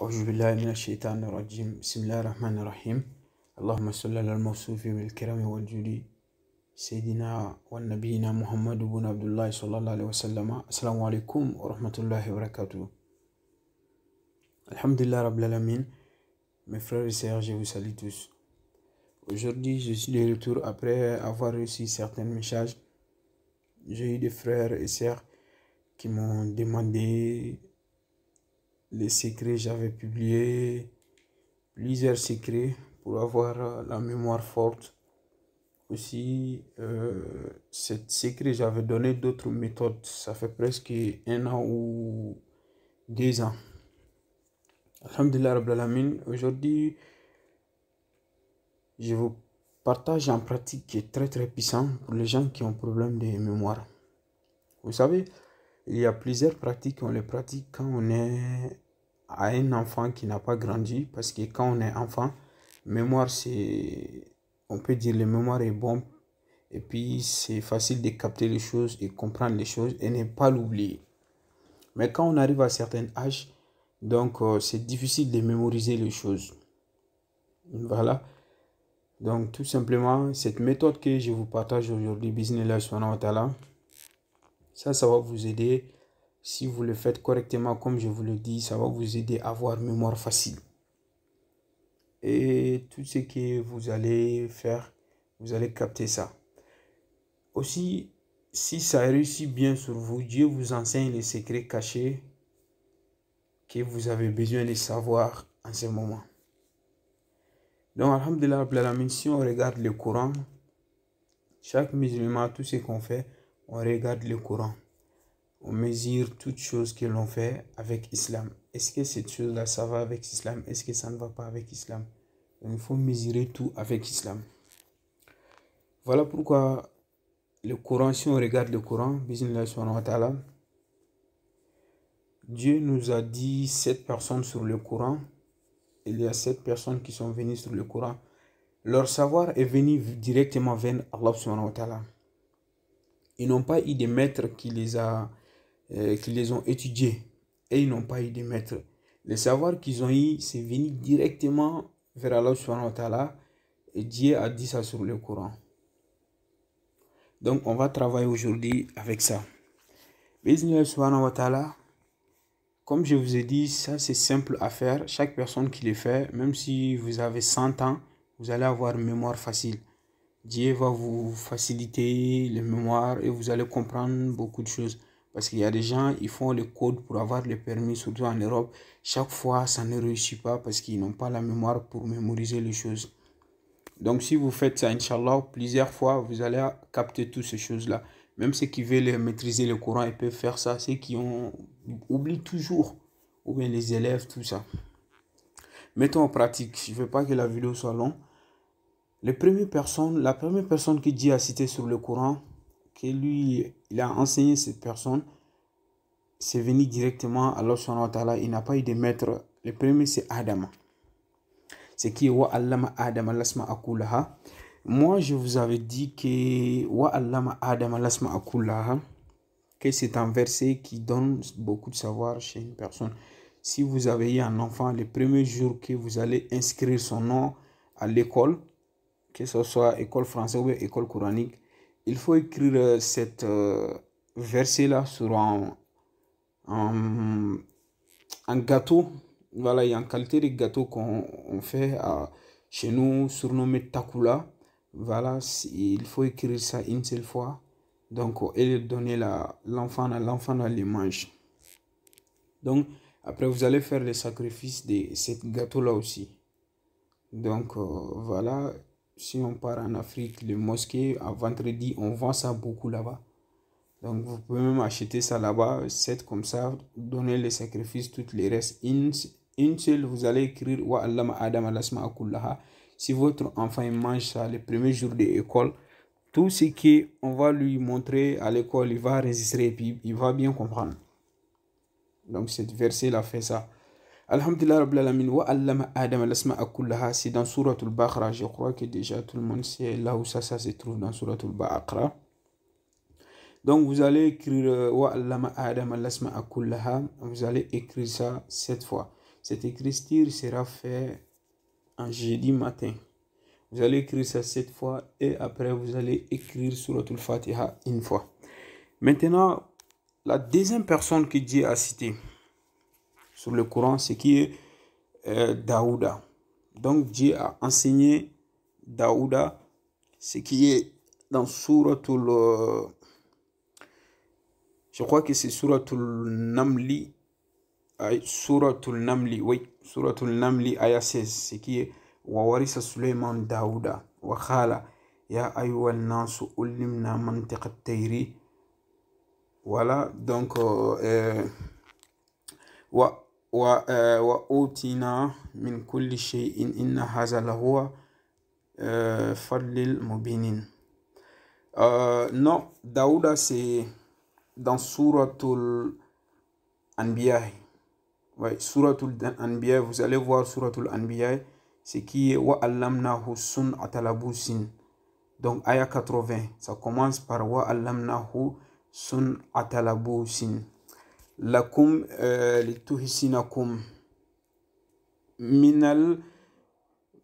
أعوذ بالله من الشيطان الرجيم بسم الله الرحمن الرحيم اللهم صل على الموصوف بالكرم والجود سيدنا والنبينا محمد بن عبد الله صلى الله عليه وسلم. السلام عليكم ورحمة الله وبركاته. Alhamdulillah Rabbil Alamin. Mes frères et sœurs, je vous salue tous. Aujourd'hui, je suis de retour après avoir reçu certains messages. J'ai eu des frères et sœurs qui m'ont demandé les secrets. J'avais publié plusieurs secrets pour avoir la mémoire forte. Aussi, cet secret, j'avais donné d'autres méthodes. Ça fait presque 1 an ou 2 ans. Alhamdulillah Rabbil Alamin. Aujourd'hui, je vous partage un pratique qui est très puissant pour les gens qui ont problème de mémoire. Vous savez, il y a plusieurs pratiques qu'on les pratique quand on est à un enfant qui n'a pas grandi, parce que quand on est enfant, mémoire on peut dire le mémoire est bon, et puis c'est facile de capter les choses et comprendre les choses et ne pas l'oublier. Mais quand on arrive à un certain âge, donc c'est difficile de mémoriser les choses. Voilà. Donc tout simplement, cette méthode que je vous partage aujourd'hui, Bismillah subhanahu wa ta'ala, ça va vous aider. Si vous le faites correctement, comme je vous le dis, ça va vous aider à avoir mémoire facile. Et tout ce que vous allez faire, vous allez capter ça. Aussi, si ça réussit bien sur vous, Dieu vous enseigne les secrets cachés que vous avez besoin de savoir en ce moment. Donc, alhamdulillah, si on regarde le Coran, chaque musulman, tout ce qu'on fait, on regarde le Coran. On mesure toutes choses que l'on fait avec l'islam. Est-ce que cette chose-là, ça va avec l'islam? Est-ce que ça ne va pas avec l'islam? Donc, il faut mesurer tout avec l'islam. Voilà pourquoi le Coran, si on regarde le Coran, Bismillah subhanahu wa ta'ala, Dieu nous a dit 7 personnes sur le Coran. Il y a 7 personnes qui sont venues sur le Coran. Leur savoir est venu directement vers Allah subhanahu wa ta'ala. Ils n'ont pas eu de maître qui les ont étudiés. Et ils n'ont pas eu de maître. Le savoir qu'ils ont eu, c'est venu directement vers Allah subhanahu wa ta'ala. Et Dieu a dit ça sur le Coran. Donc on va travailler aujourd'hui avec ça. Bismillah subhanahu wa ta'ala. Comme je vous ai dit, ça c'est simple à faire. Chaque personne qui le fait, même si vous avez 100 ans, vous allez avoir une mémoire facile. Dieu va vous faciliter les mémoires et vous allez comprendre beaucoup de choses. Parce qu'il y a des gens, ils font le code pour avoir le permis, surtout en Europe. Chaque fois, ça ne réussit pas parce qu'ils n'ont pas la mémoire pour mémoriser les choses. Donc si vous faites ça, Inch'Allah, plusieurs fois, vous allez capter toutes ces choses-là. Même ceux qui veulent maîtriser le Coran, ils peuvent faire ça. Ceux qui oublient toujours, ou bien les élèves, tout ça. Mettons en pratique. Je ne veux pas que la vidéo soit longue. La première personne que Dieu a citée sur le Coran, que lui, il a enseigné cette personne, c'est venu directement à Allah subhanahu wa ta'ala. Il n'a pas eu de maître. Le premier, c'est Adam. C'est qui wa allama Adam lasma akulaha. Moi, je vous avais dit que wa allama Adam lasma akulaha, que c'est un verset qui donne beaucoup de savoir chez une personne. Si vous avez eu un enfant, le premier jour que vous allez inscrire son nom à l'école, que ce soit école française ou école coranique, il faut écrire cette verset-là sur un gâteau. Voilà, il y a une qualité de gâteau qu'on fait chez nous, surnommé Takula. Voilà, il faut écrire ça une seule fois. Donc, et donner l'enfant le mange. Donc, après, vous allez faire le sacrifice de ce gâteau-là aussi. Donc, voilà. Si on part en Afrique, les mosquées, à vendredi, on vend ça beaucoup là-bas. Donc, vous pouvez même acheter ça là-bas, c'est comme ça, donner les sacrifices, toutes les restes. Une seule, vous allez écrire wa allama Adam alasma akullaha. Si votre enfant il mange ça le premier jour de l'école, tout ce qu'on va lui montrer à l'école, il va enregistrer et puis il va bien comprendre. Donc, cette verset-là fait ça. Alhamdulillah Rabbil Alamin wa allama Adam al-asma'a kullaha, c'est dans Surah Al-Baqarah. Je crois que déjà tout le monde sait là où ça se trouve dans Surah Al-Baqarah. Donc vous allez écrire wa allama Adam al-asma'a kullaha, vous allez écrire ça 7 fois. Cette écriture sera faite un jeudi matin. Vous allez écrire ça 7 fois et après vous allez écrire Suratul Fatiha une fois. Maintenant, la deuxième personne que Dieu a citée sur le Coran, c'est qui est Daouda. Donc Dieu a enseigné Daouda ce qui est dans Suratul... je crois que c'est Suratul Namli. Suratul Namli, oui. Suratul Namli, ayah 16. Ce qui est Wawarisa Suleiman Daouda. Wakhala. Ya ayyuhal nasu ulimna mantiq at-tayri. Voilà. Donc, وأوتينا من كل شيء إن هذا لهو فضل المبين. Non, Daouda c'est dans Suratul Anbiya. Ouais, Suratul Anbiya, vous allez voir Suratul Anbiya, c'est qui est Wa allamnahu sun'ata labusin. Donc ayah 80, ça commence par Wa allamnahu sun'ata labusin. Lakum lituhsinakum minal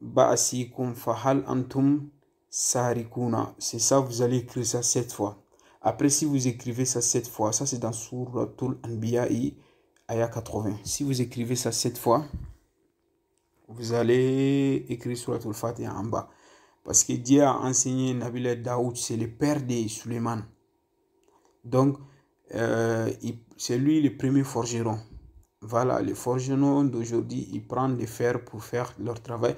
ba'sikum fahal antum sarikuna. C'est ça, vous allez écrire ça 7 fois. Après, si vous écrivez ça 7 fois, ça c'est dans Suratul Anbiya, ayah 80. Si vous écrivez ça 7 fois, vous allez écrire Suratul Fatiha en bas. Parce que Dieu a enseigné Nabi Daoud, c'est le père de Suleiman. Donc, c'est lui le premier forgeron. Voilà, les forgerons d'aujourd'hui, ils prennent des fers pour faire leur travail,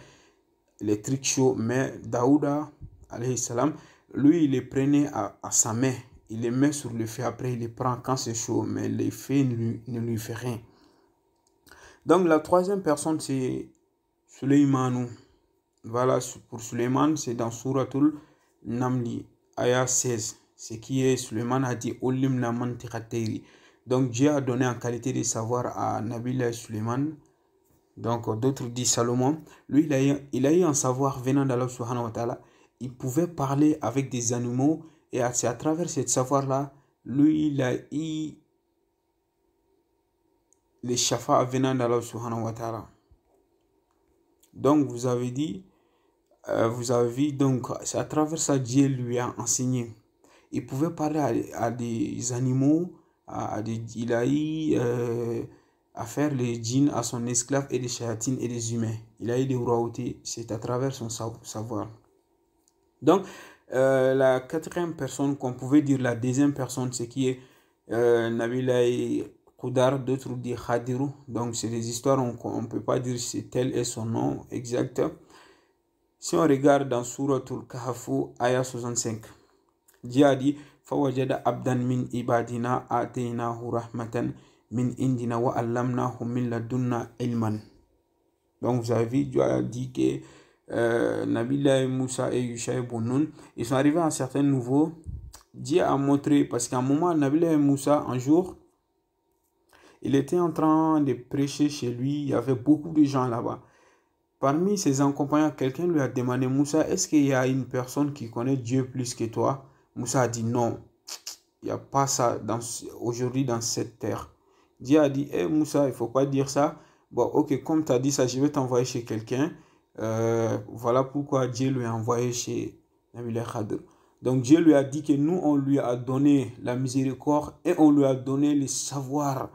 les trucs chauds. Mais Daouda, alayhi salam, lui, il les prenait à sa main. Il les met sur le feu, après il les prend quand c'est chaud. Mais le feu ne lui fait rien. Donc, la troisième personne, c'est Suleiman. Voilà, pour Suleiman, c'est dans Suratul Namli, ayah 16. Ce qui est, Suleiman a dit Olim la mantiqateri. Donc Dieu a donné en qualité de savoir à Nabi Suleiman. Donc d'autres disent Salomon. Lui, il a eu un savoir venant d'Allah subhanahu wa ta'ala. Il pouvait parler avec des animaux. Et c'est à travers ce savoir-là, lui, il a eu les shafa venant d'Allah subhanahu wa ta'ala. Donc vous avez dit, donc c'est à travers ça Dieu lui a enseigné. Il pouvait parler à des animaux, il a eu à faire les djinns à son esclave et des chayatines et des humains. Il a eu des royautés, c'est à travers son savoir. Donc, la quatrième personne qu'on pouvait dire, la deuxième personne, c'est qui est Nabilaï Qudar, d'autres disent Khadiru. Donc, c'est des histoires, on ne peut pas dire c'est tel est son nom exact. Si on regarde dans Suratul Kahfu, ayah 65, Dieu a dit Fawajada abdan min ibadina ataynahu rahmatan min indina wa allamnahu min ladunna ilman. Donc vous avez vu, Dieu a dit que Nabilah Moussa et Yusha Bounoun, ils sont arrivés à un certain niveau. Dieu a montré, parce qu'à un moment, Nabilah Moussa, un jour, il était en train de prêcher chez lui, il y avait beaucoup de gens là-bas. Parmi ses accompagnants, quelqu'un lui a demandé, Moussa, est-ce qu'il y a une personne qui connaît Dieu plus que toi? Moussa a dit non, il n'y a pas ça aujourd'hui dans cette terre. Dieu a dit, Moussa, il ne faut pas dire ça. Bon, ok, comme tu as dit ça, je vais t'envoyer chez quelqu'un. Voilà pourquoi Dieu lui a envoyé chez Nabil Khadr. Donc Dieu lui a dit que nous, on lui a donné la miséricorde et on lui a donné le savoir.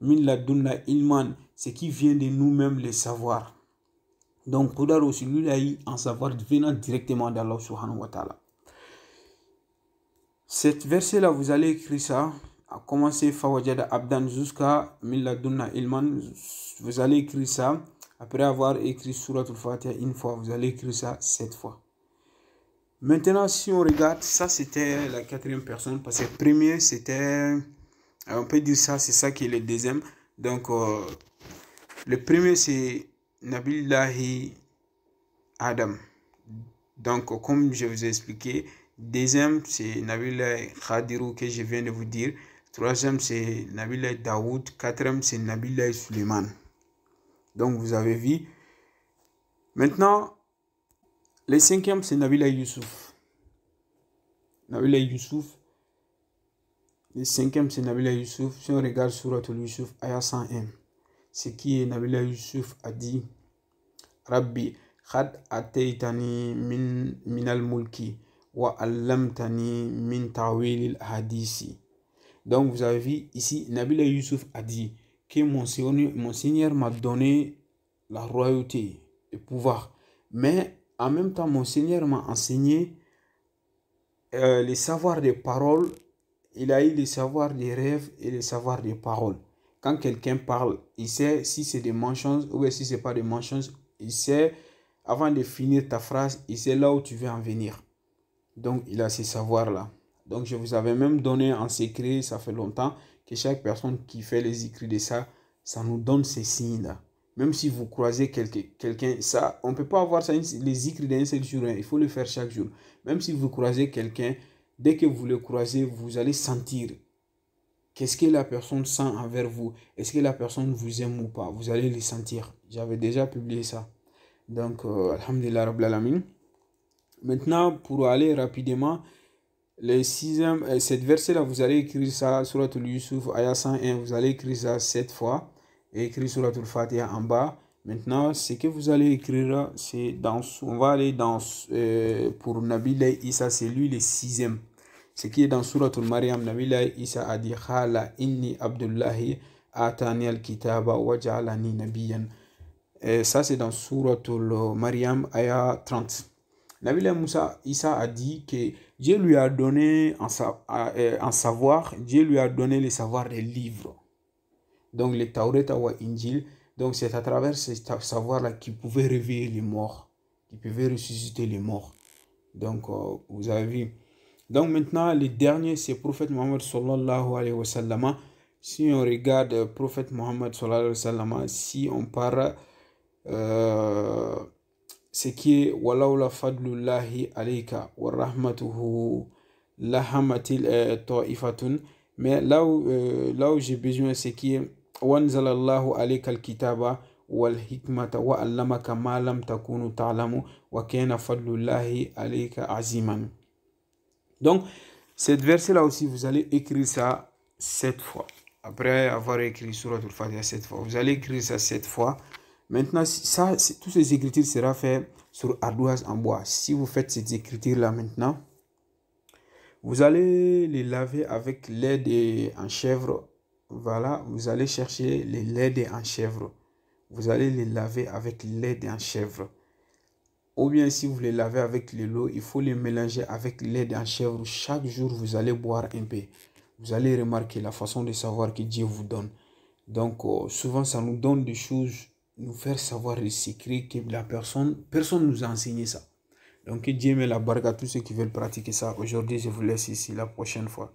Min ladunna ilman, ce qui vient de nous-mêmes, le savoir. Donc, Qudar aussi, lui, il a eu un savoir venant directement d'Allah subhanahu wa ta'ala. Cette verset-là, vous allez écrire ça, à commencer Fawajada Abdan jusqu'à Milladunna Ilman. Vous allez écrire ça, après avoir écrit Suratul Fatiha une fois, vous allez écrire ça 7 fois. Maintenant, si on regarde, ça c'était la quatrième personne, parce que le premier c'était, on peut dire ça, c'est ça qui est le deuxième. Donc, le premier c'est Nabillahi Adam. Donc, comme je vous ai expliqué, deuxième, c'est Nabillahi Khadiru que je viens de vous dire. Troisième, c'est Nabillahi Daoud. Quatrième, c'est Nabillahi Suleiman. Donc, vous avez vu. Maintenant, le cinquième, c'est Nabillahi Yusuf. Nabillahi Yusuf. Le cinquième, c'est Nabillahi Yusuf. Si on regarde Suratul Yusuf, ayah 101. ce qui est Nabilah Yusuf a dit Rabbi khad ataytani min al-mulki wa allamtani min ta'wil al-hadisi. Donc vous avez vu ici, Nabilah Yusuf a dit que mon Seigneur m'a donné la royauté, le pouvoir. Mais en même temps, mon Seigneur m'a enseigné les savoirs des paroles. Il a eu les savoirs des rêves et les savoirs des paroles. Quand quelqu'un parle, il sait si c'est des mensonges ou si ce n'est pas des mensonges. Il sait, avant de finir ta phrase, il sait là où tu veux en venir. Donc, il a ces savoirs-là. Donc, je vous avais même donné en secret, ça fait longtemps, que chaque personne qui fait les écrits de ça, ça nous donne ces signes-là. Même si vous croisez quelqu'un, ça, on ne peut pas avoir ça, les écrits d'un seul jour, hein, il faut le faire chaque jour. Même si vous croisez quelqu'un, dès que vous le croisez, vous allez sentir qu'est-ce que la personne sent envers vous. Est-ce que la personne vous aime ou pas? Vous allez le sentir. J'avais déjà publié ça. Donc, alhamdulillah rabbil alamin. Maintenant, pour aller rapidement, cette verset-là, vous allez écrire ça, Suratul Yusuf, ayah 101, vous allez écrire ça 7 fois, et écrire Suratul Fatiha en bas. Maintenant, ce que vous allez écrire, c'est on va aller dans, pour Nabilah Isa, c'est lui le 6e. Ce qui est dans Suratul Maryam, Nabilah Isa a dit, Khala inni Abdullahi atani al-kitaba wa ja'alani nabiyan. Ça, c'est dans Suratul Maryam, ayah 30. Nabilah Moussa Issa a dit que Dieu lui a donné en savoir, Dieu lui a donné le savoir des livres. Donc le Tauret ou Injil, donc c'est à travers ce savoir-là qu'il pouvait réveiller les morts, qu'il pouvait ressusciter les morts. Donc vous avez vu. Donc maintenant, le dernier, c'est le prophète Mohammed sallallahu alayhi wa sallam. Si on regarde le prophète Mohammed sallallahu alayhi wa sallam, si on parle ce qui est walaula fadlullahi alayka wa rahmatuhu lahamatil ta'ifatun. Mais là où j'ai besoin, c'est qui est wanzalallahu alayka al-kitaba wal hikmata wa allamaka ma lam takunu ta'lamu wa kana fadlullahi alayka aziman. Donc cette verset là aussi, vous allez écrire ça 7 fois. Après avoir écrit Suratul Fatiha 7 fois, vous allez écrire ça 7 fois. Maintenant, ça, toutes ces écritures seront faites sur ardoise en bois. Si vous faites ces écritures-là maintenant, vous allez les laver avec lait en chèvre. Voilà, vous allez chercher les laits en chèvre. Vous allez les laver avec lait en chèvre. Ou bien si vous les lavez avec l'eau, il faut les mélanger avec lait en chèvre. Chaque jour, vous allez boire un peu. Vous allez remarquer la façon de savoir que Dieu vous donne. Donc, souvent, ça nous donne des choses, nous faire savoir les secrets que personne nous a enseigné ça. Donc que Dieu met la barque à tous ceux qui veulent pratiquer ça. Aujourd'hui, je vous laisse ici, la prochaine fois.